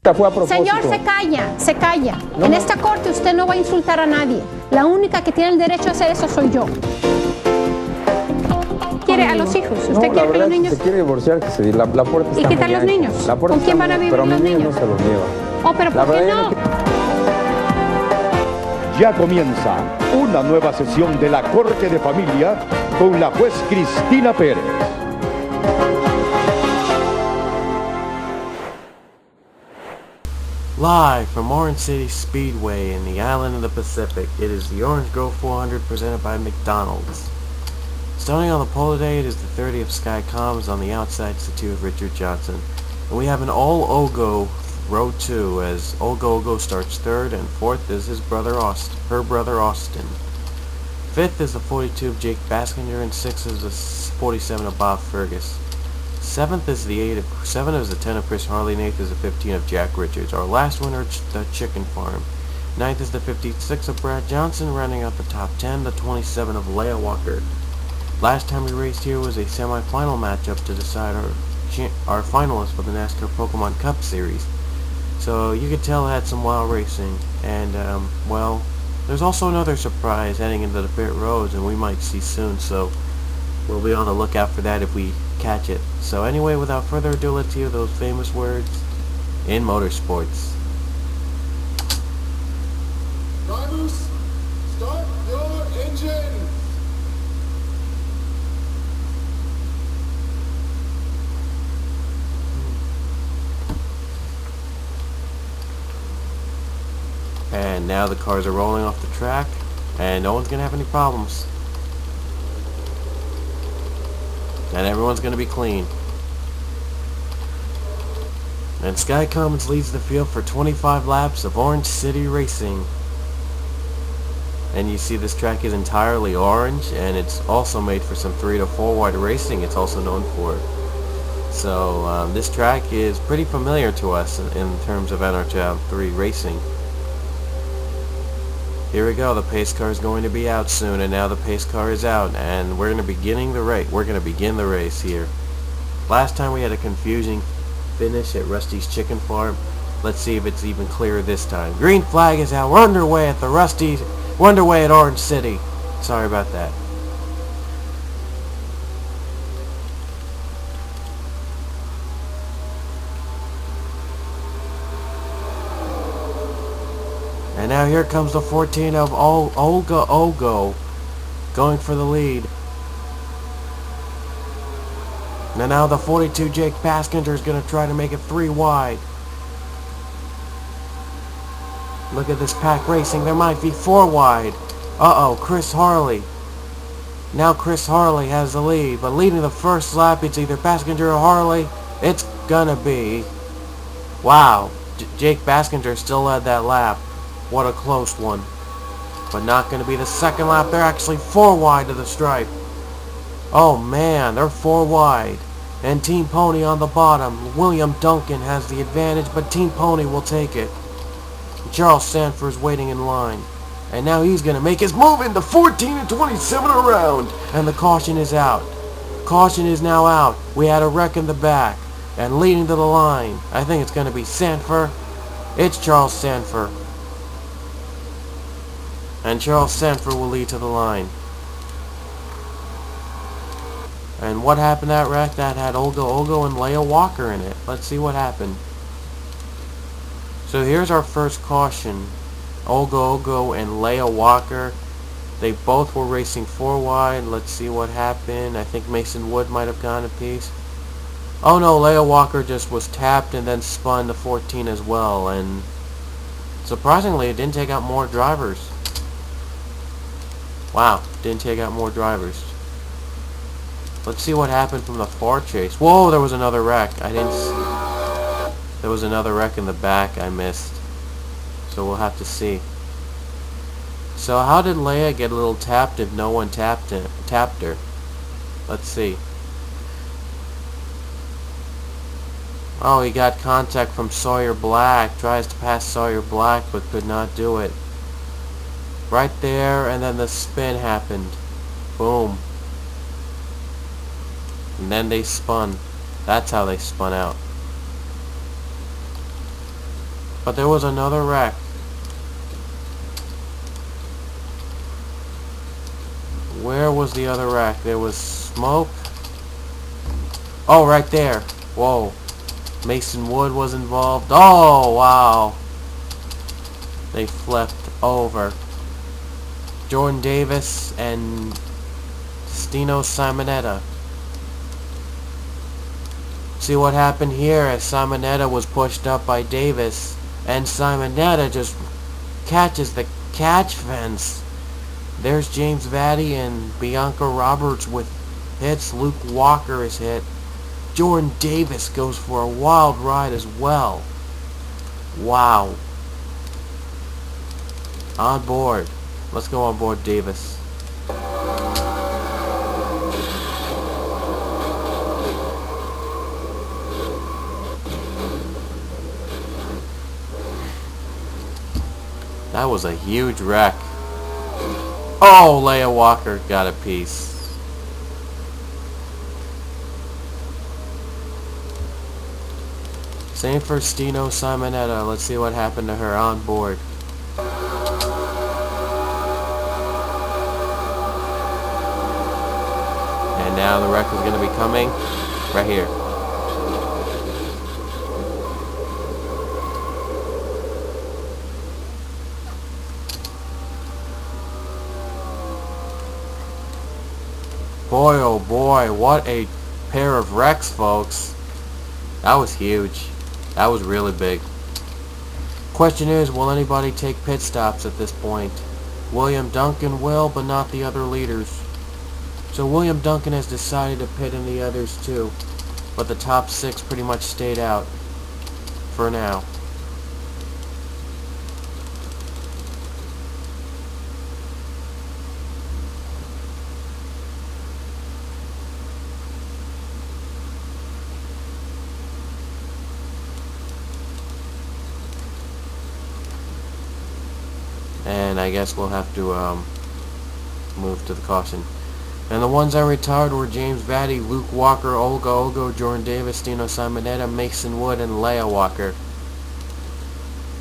Fue a propósito. Señor, se calla, se calla. No, en esta corte usted no va a insultar a nadie. La única que tiene el derecho a hacer eso soy yo. ¿Quiere a los hijos? ¿Usted quiere que los niños? Si se quiere divorciar, que se la puerta está ¿Y qué tal muy los ancha. niños? La puerta ¿Con quién está van a muy- vivir pero los mis niños? no se los lleva. Oh, pero La ¿por qué verdad, no? Ya comienza una nueva sesión de la Corte de Familia con la juez Cristina Pérez. Live from Orange City Speedway in the island of the Pacific, it is the Orange Grove 400 presented by McDonald's. Starting on the pole today, it is the 30 of Sky Comms. On the outside, it's the 2 of Richard Johnson. And we have an all-Ogo row 2 as Ogo Ogo starts 3rd, and 4th is her brother Austin. 5th is the 42 of Jake Baskinger, and 6th is the 47 of Bob Fergus. 7th is the 7 is the 10 of Chris Harley, and 8th is the 15 of Jack Richards. Our last winner, the Chicken Farm. 9th is the 56 of Brad Johnson, rounding out the top 10, the 27 of Leia Walker. Last time we raced here was a semi-final matchup to decide our finalists for the NASCAR Pokemon Cup Series. So you could tell it had some wild racing, and well, there's also another surprise heading into the pit roads, and we might see soon, so we'll be on the lookout for that if we catch it. So anyway, without further ado, let's hear those famous words in motorsports. Drivers, start your engines! And now the cars are rolling off the track, and no one's going to have any problems. And everyone's going to be clean. And Sky Commons leads the field for 25 laps of Orange City racing. And you see this track is entirely orange, and it's also made for some 3 to 4 wide racing, it's also known for. So this track is pretty familiar to us in terms of NRSL 3 racing. Here we go, the pace car is going to be out soon, and now the pace car is out, and we're going to begin the race here. Last time we had a confusing finish at Rusty's Chicken Farm. Let's see if it's even clearer this time. Green flag is out. We're underway at we're underway at Orange City. Sorry about that. And now here comes the 14 of Olga Ogo going for the lead. And now the 42 Jake Baskinger is going to try to make it 3 wide. Look at this pack racing. There might be 4 wide. Uh-oh, Chris Harley. Now Chris Harley has the lead, but leading the first lap, it's either Baskinger or Harley. It's gonna be... Wow, Jake Baskinger still led that lap. What a close one. But not going to be the second lap. They're actually 4 wide to the stripe. Oh man, they're 4 wide. And Team Pony on the bottom. William Duncan has the advantage, but Team Pony will take it. Charles Sanford's waiting in line. And now he's going to make his move into 14 and 27 around. And the caution is out. Caution is now out. We had a wreck in the back. And leading to the line, I think it's going to be Sanford. It's Charles Sanford. And Charles Sanford will lead to the line. And what happened to that wreck? That had Olga Ogo and Leia Walker in it. Let's see what happened. So here's our first caution. Olga Ogo and Leia Walker. They both were racing 4 wide. Let's see what happened. I think Mason Wood might have gone a piece. Oh no, Leia Walker just was tapped and then spun to 14 as well. And surprisingly, it didn't take out more drivers. Wow, didn't take out more drivers. Let's see what happened from the far chase. Whoa, there was another wreck. There was another wreck in the back I missed. So we'll have to see. So how did Leia get a little tapped if no one tapped her? Let's see. Oh, he got contact from Sawyer Black. Tries to pass Sawyer Black but could not do it. Right there, and then the spin happened. Boom. And then they spun. That's how they spun out. But there was another wreck. Where was the other wreck? There was smoke. Oh, right there. Whoa. Mason Wood was involved. Oh, wow. They flipped over. Jordan Davis and Stino Simonetta. See what happened here as Simonetta was pushed up by Davis, and Simonetta just catches the catch fence. There's James Vatty and Bianca Roberts with hits. Luke Walker is hit. Jordan Davis goes for a wild ride as well. Wow. On board. Let's go on board Davis. That was a huge wreck. Oh, Leia Walker got a piece. Same for Stino Simonetta. Let's see what happened to her on board. And now the wreck is going to be coming right here. Boy, oh boy, what a pair of wrecks, folks. That was huge. That was really big. Question is, will anybody take pit stops at this point? William Duncan will, but not the other leaders. So William Duncan has decided to pit in the others too. But the top 6 pretty much stayed out. For now. And I guess we'll have to move to the caution. And the ones I retired were James Vatty, Luke Walker, Olga Ogo, Jordan Davis, Stino Simonetta, Mason Wood, and Leia Walker.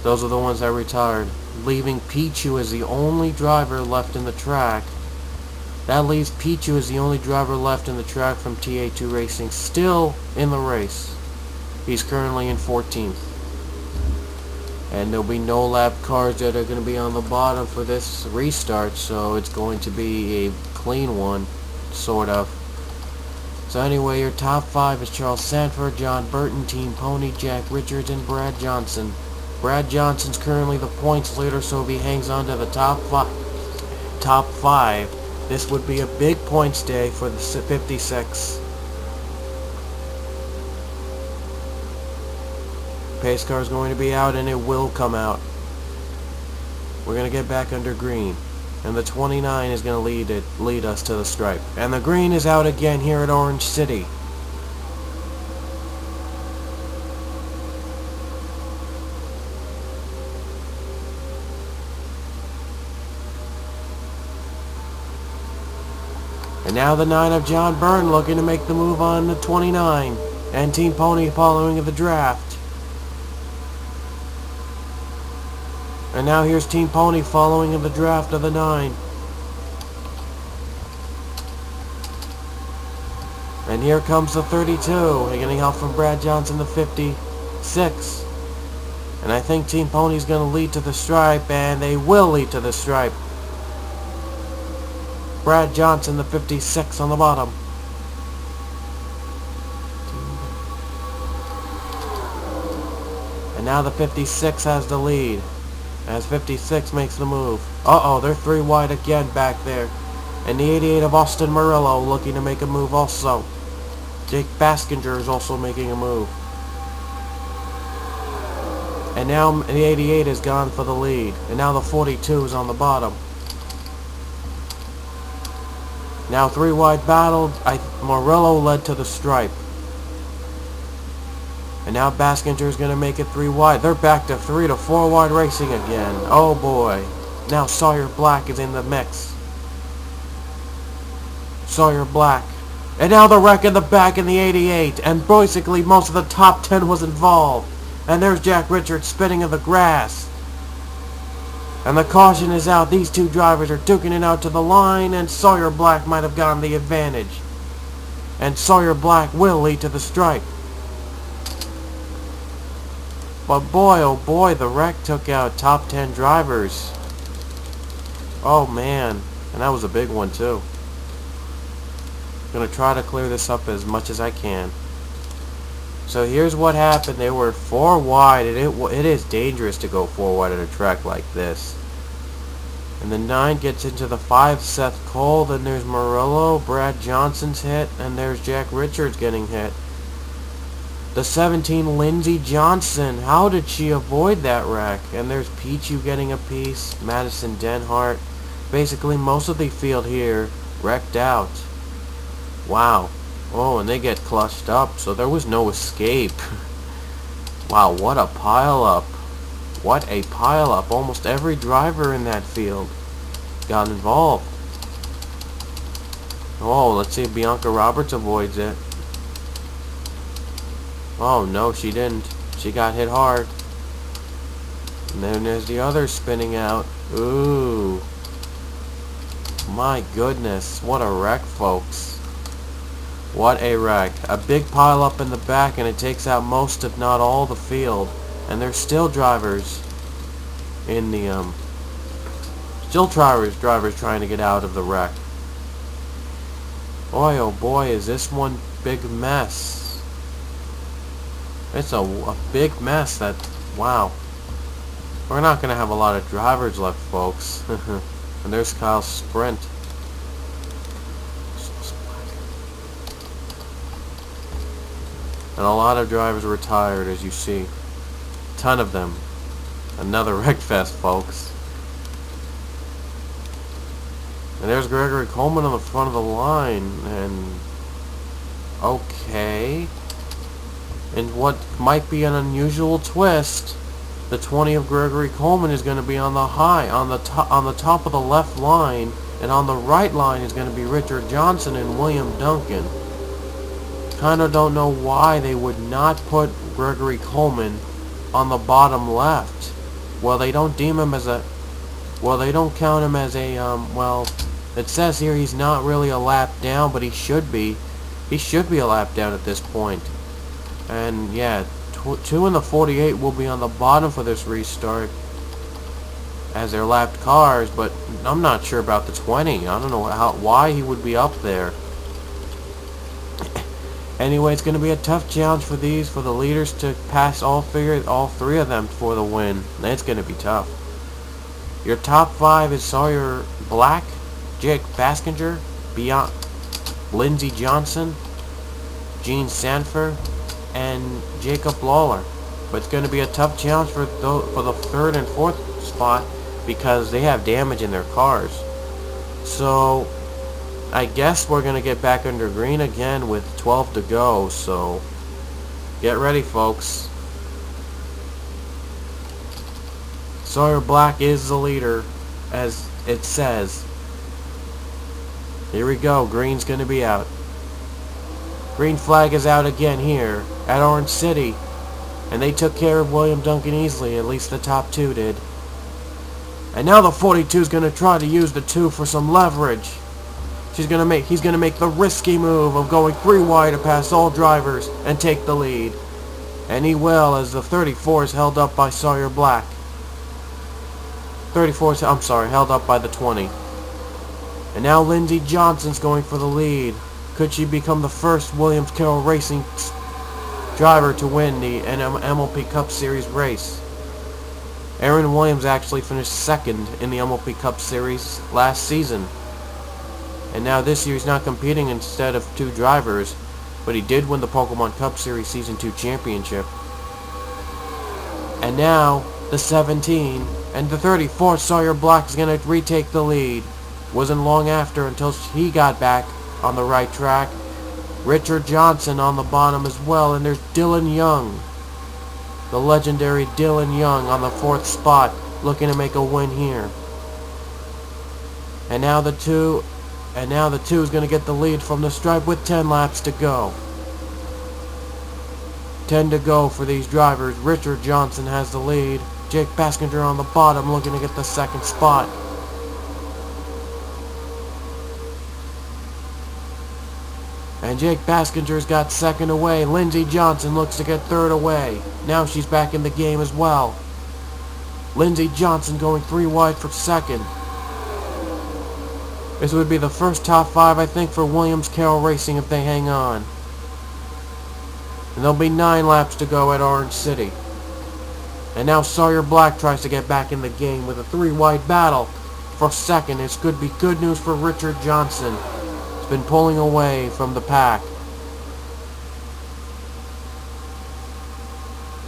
Those are the ones I retired, leaving Pichu as the only driver left in the track. That leaves Pichu as the only driver left in the track from TA2 Racing, still in the race. He's currently in 14th. And there'll be no lap cars that are going to be on the bottom for this restart, so it's going to be a clean one, sort of. So anyway, your top 5 is Charles Sanford, John Burton, Team Pony, Jack Richards, and Brad Johnson. Brad Johnson's currently the points leader, so if he hangs on to the top 5, this would be a big points day for the 56. Pace car is going to be out, and it will come out. We're going to get back under green, and the 29 is going to lead us to the stripe. And the green is out again here at Orange City. And now the 9 of John Byrne looking to make the move on the 29, and Team Pony following the draft. And now here's Team Pony following in the draft of the 9. And here comes the 32. They're getting help from Brad Johnson, the 56. And I think Team Pony's going to lead to the stripe, and they will lead to the stripe. Brad Johnson, the 56 on the bottom. And now the 56 has the lead. As 56 makes the move. Uh-oh, they're 3 wide again back there. And the 88 of Austin Murillo looking to make a move also. Jake Baskinger is also making a move. And now the 88 has gone for the lead. And now the 42 is on the bottom. Now 3 wide battle. Murillo led to the stripe. And now Baskinger is going to make it 3 wide. They're back to 3 to 4 wide racing again. Oh boy. Now Sawyer Black is in the mix. Sawyer Black. And now the wreck in the back in the 88. And basically most of the top 10 was involved. And there's Jack Richards spinning in the grass. And the caution is out. These two drivers are duking it out to the line, and Sawyer Black might have gotten the advantage. And Sawyer Black will lead to the stripe. But boy, oh boy, the wreck took out top 10 drivers. Oh man, and that was a big one too. Gonna try to clear this up as much as I can. So here's what happened. They were 4 wide, and it is dangerous to go 4 wide at a track like this. And the 9 gets into the 5, Seth Cole. Then there's Murillo, Brad Johnson's hit, and there's Jack Richards getting hit. The 17, Lindsey Johnson. How did she avoid that wreck? And there's Pichu getting a piece, Madison Denhart. Basically, most of the field here wrecked out. Wow. Oh, and they get clutched up, so there was no escape. Wow, what a pile-up. What a pile-up. Almost every driver in that field got involved. Oh, let's see if Bianca Roberts avoids it. Oh, no, she didn't. She got hit hard. And then there's the other spinning out. Ooh. My goodness. What a wreck, folks. What a wreck. A big pile up in the back, and it takes out most, if not all, the field. And there's still drivers in the, drivers trying to get out of the wreck. Boy, oh boy, is this one big mess. It's a big mess. That, wow. We're not going to have a lot of drivers left, folks. And there's Kyle's sprint. And a lot of drivers retired, as you see. A ton of them. Another wreck fest, folks. And there's Gregory Coleman on the front of the line. And okay. And what might be an unusual twist, the 20 of Gregory Coleman is going to be on the top of the left line, and on the right line is going to be Richard Johnson and William Duncan. Kind of don't know why they would not put Gregory Coleman on the bottom left. Well, they don't deem him as a, well, they don't count him as a, well, it says here he's not really a lap down, but he should be. He should be a lap down at this point. And yeah, 2 in the 48 will be on the bottom for this restart as they're lapped cars, but I'm not sure about the 20. I don't know why he would be up there. Anyway, it's going to be a tough challenge for the leaders to pass all 3 of them for the win. It's going to be tough. Your top 5 is Sawyer Black, Jake Baskinger, Lindsey Johnson, Gene Sanford, and Jacob Lawler. But it's going to be a tough challenge for the 3rd and 4th spot because they have damage in their cars. So I guess we're going to get back under green again with 12 to go, so get ready, folks. Sawyer Black is the leader, as it says. Here we go, green's going to be out. Green flag is out again here at Orange City. And they took care of William Duncan easily, at least the top 2 did. And now the 42 is going to try to use the 2 for some leverage. He's going to make the risky move of going 3 wide to pass all drivers and take the lead. And he will, as the 34 is held up by Sawyer Black. 34 is, held up by the 20. And now Lindsey Johnson's going for the lead. Could she become the first Williams Carroll Racing driver to win the MLP Cup Series race? Aaron Williams actually finished 2nd in the MLP Cup Series last season. And now this year he's not competing instead of 2 drivers, but he did win the Pokemon Cup Series Season 2 championship. And now the 17 and the 34, Sawyer Black, is going to retake the lead. Wasn't long after until he got back on the right track. Richard Johnson on the bottom as well, and there's Dylan Young, the legendary Dylan Young, on the 4th spot, looking to make a win here. And now the 2 is going to get the lead from the stripe with 10 laps to go. 10 to go for these drivers. Richard Johnson has the lead. Jake Baskinger on the bottom looking to get the second spot. And Jake Baskinger's got second away. Lindsey Johnson looks to get third away. Now she's back in the game as well. Lindsey Johnson going 3 wide for second. This would be the first top 5, I think, for Williams Carroll Racing if they hang on. And there'll be 9 laps to go at Orange City. And now Sawyer Black tries to get back in the game with a 3-wide battle for second. It's could be good news for Richard Johnson. He's been pulling away from the pack.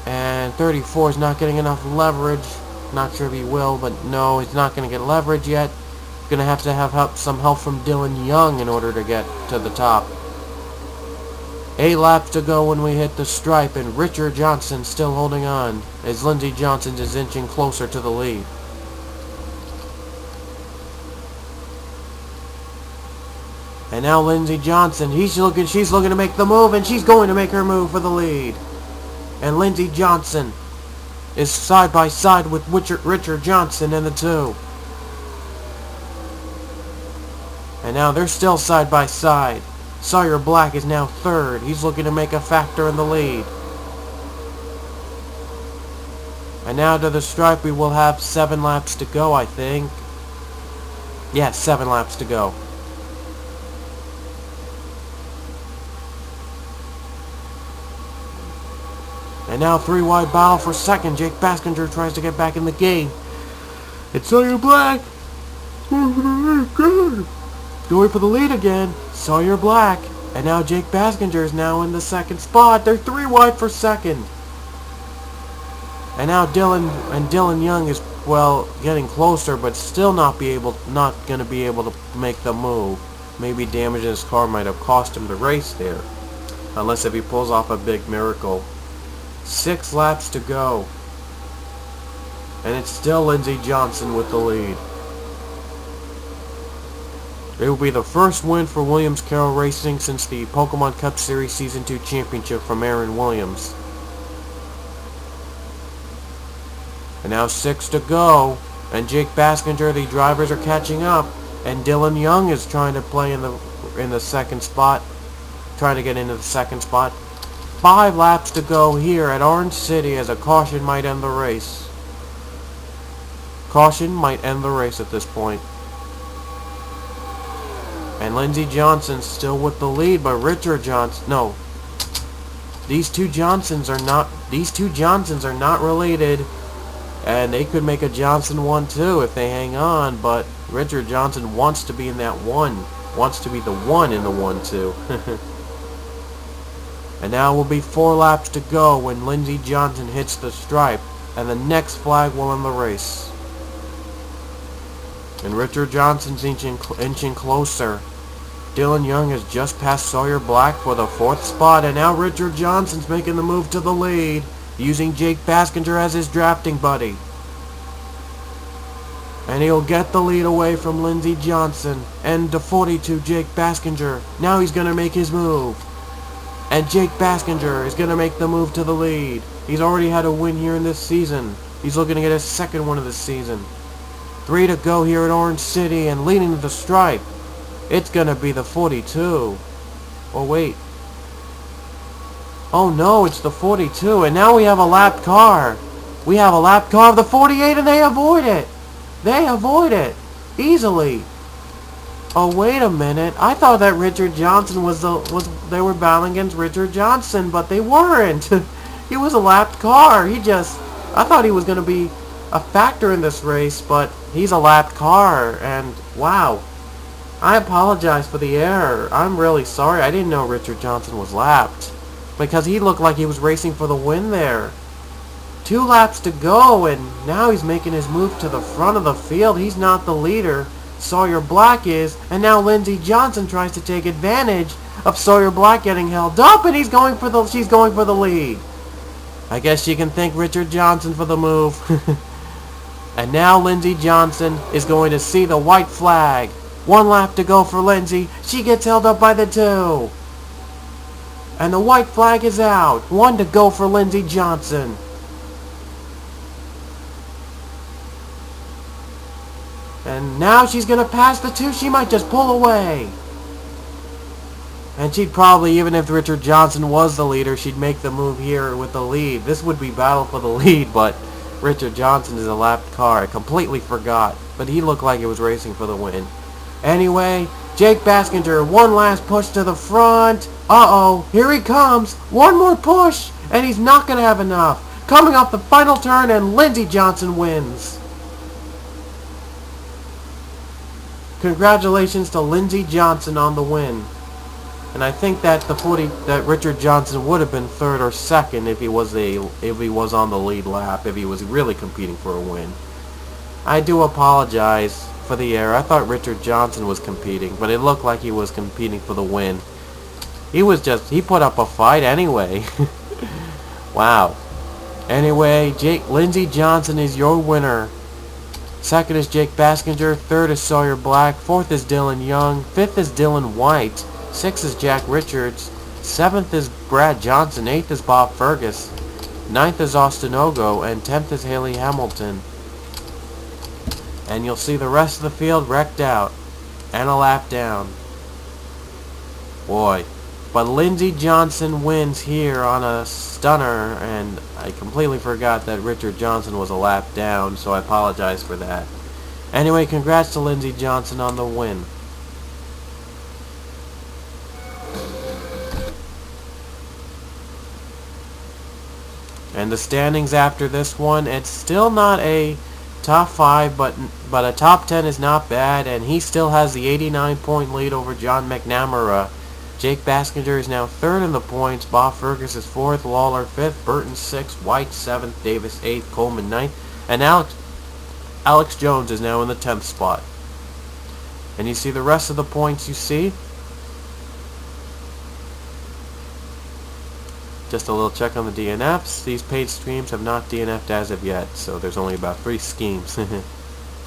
And 34 is not getting enough leverage. Not sure if he will, but no, he's not going to get leverage yet. Going to have some help from Dylan Young in order to get to the top. 8 laps to go when we hit the stripe, and Richard Johnson still holding on as Lindsey Johnson is inching closer to the lead. And now Lindsey Johnson, she's looking to make the move, and she's going to make her move for the lead. And Lindsey Johnson is side by side with Richard Johnson in the 2. And now they're still side by side. Sawyer Black is now third. He's looking to make a factor in the lead. And now to the stripe we will have 7 laps to go, I think. Yes, 7 laps to go. And now 3-wide battle for second. Jake Baskinger tries to get back in the game. It's Sawyer Black. Going for the lead again. Sawyer Black. And now Jake Baskinger is now in the second spot. They're 3 wide for second. And now Dylan Young is, well, getting closer, but still not going to be able to make the move. Maybe damage in his car might have cost him the race there. Unless if he pulls off a big miracle. 6 laps to go. And it's still Lindsey Johnson with the lead. It will be the first win for Williams Carroll Racing since the Pokemon Cup Series Season 2 Championship from Aaron Williams. And now 6 to go. And Jake Baskinger, the drivers are catching up. And Dylan Young is trying to play in the second spot. Trying to get into the second spot. 5 laps to go here at Orange City as a caution might end the race. Caution might end the race at this point. And Lindsey Johnson's still with the lead, but Richard Johnson, no. These two Johnsons are not related, and they could make a Johnson 1-2 if they hang on, but Richard Johnson wants to be in that 1, wants to be the 1 in the 1-2. And now will be 4 laps to go when Lindsey Johnson hits the stripe, and the next flag will end the race. And Richard Johnson's inching closer. Dylan Young has just passed Sawyer Black for the 4th spot, and now Richard Johnson's making the move to the lead, using Jake Baskinger as his drafting buddy. And he'll get the lead away from Lindsey Johnson, and to 42 Jake Baskinger. Now he's going to make his move. And Jake Baskinger is going to make the move to the lead. He's already had a win here in this season. He's looking to get his 2nd one of the season. 3 to go here at Orange City, and leading to the stripe. It's going to be the 42. Oh, wait. Oh, no, it's the 42. And now we have a lapped car. We have a lapped car of the 48, and they avoid it. They avoid it. Easily. Oh, wait a minute. I thought that Richard Johnson they were battling against Richard Johnson, but they weren't. He was a lapped car. I thought he was going to be a factor in this race, but he's a lapped car, and wow. I apologize for the error. I'm really sorry. I didn't know Richard Johnson was lapped, because he looked like he was racing for the win there. 2 laps to go, and now he's making his move to the front of the field. He's not the leader. Sawyer Black is, and now Lindsey Johnson tries to take advantage of Sawyer Black getting held up, and she's going for the lead. I guess she can thank Richard Johnson for the move. And now Lindsey Johnson is going to see the white flag. 1 lap to go for Lindsey. She gets held up by the 2. And the white flag is out. 1 to go for Lindsey Johnson. And now she's going to pass the 2. She might just pull away. And she'd probably, even if Richard Johnson was the leader, she'd make the move here with the lead. This would be battle for the lead, but Richard Johnson is a lapped car. I completely forgot. But he looked like he was racing for the win. Anyway, Jake Baskinger, one last push to the front. Uh-oh, here he comes. One more push, and he's not going to have enough. Coming off the final turn, and Lindsey Johnson wins. Congratulations to Lindsey Johnson on the win. And I think that that Richard Johnson would have been 3rd or 2nd if he was on the lead lap, if he was really competing for a win. I do apologize for the error. I thought Richard Johnson was competing, but it looked like he was competing for the win. He put up a fight anyway. Wow. Anyway, Lindsey Johnson is your winner. 2nd is Jake Baskinger, 3rd is Sawyer Black, 4th is Dylan Young, 5th is Dylan White, 6th is Jack Richards, 7th is Brad Johnson, 8th is Bob Fergus, 9th is Austin Ogo, and 10th is Haley Hamilton. And you'll see the rest of the field wrecked out and a lap down. Boy. But Lindsey Johnson wins here on a stunner, and I completely forgot that Richard Johnson was a lap down, so I apologize for that. Anyway, congrats to Lindsey Johnson on the win. And the standings after this one, it's still not a top 5, but a top 10 is not bad, and he still has the 89-point lead over John McNamara. Jake Baskinger is now 3rd in the points, Bob Fergus is 4th, Lawler 5th, Burton 6th, White 7th, Davis 8th, Coleman 9th, and Alex Jones is now in the 10th spot. And you see the rest of the points you see. Just a little check on the DNFs. These paid streams have not DNF'd as of yet, so there's only about 3 schemes.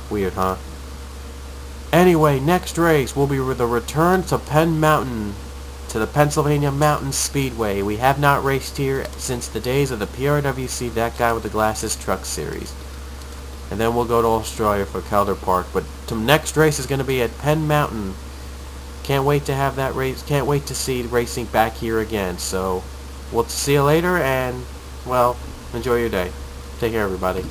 Weird, huh? Anyway, next race will be the return to Penn Mountain, to the Pennsylvania Mountain Speedway. We have not raced here since the days of the PRWC, that guy with the glasses truck series. And then we'll go to Australia for Calder Park. But the next race is going to be at Penn Mountain. Can't wait to have that race. Can't wait to see racing back here again. So we'll see you later, and, well, enjoy your day. Take care, everybody.